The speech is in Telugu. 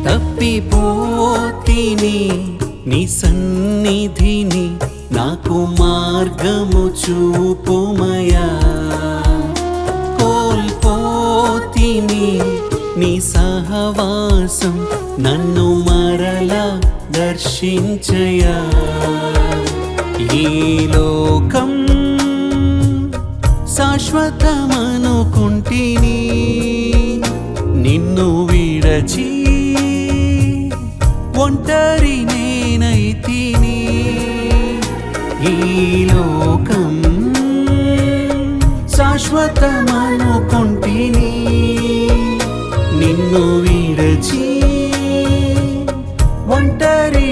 తప్పిపోతిని నీ సన్నిధిని నాకు మార్గము చూపుమయా కోల్పోతిని నీ సహవాసం నన్ను మరలా దర్శించయా ఈ లోకం శాశ్వతమనుకుంటిని నిన్ను విడచి ఒంటరి నేనైతిని ఈ లోకం శాశ్వతమనుకుంటిని నిన్ను విడచి ఒంటరి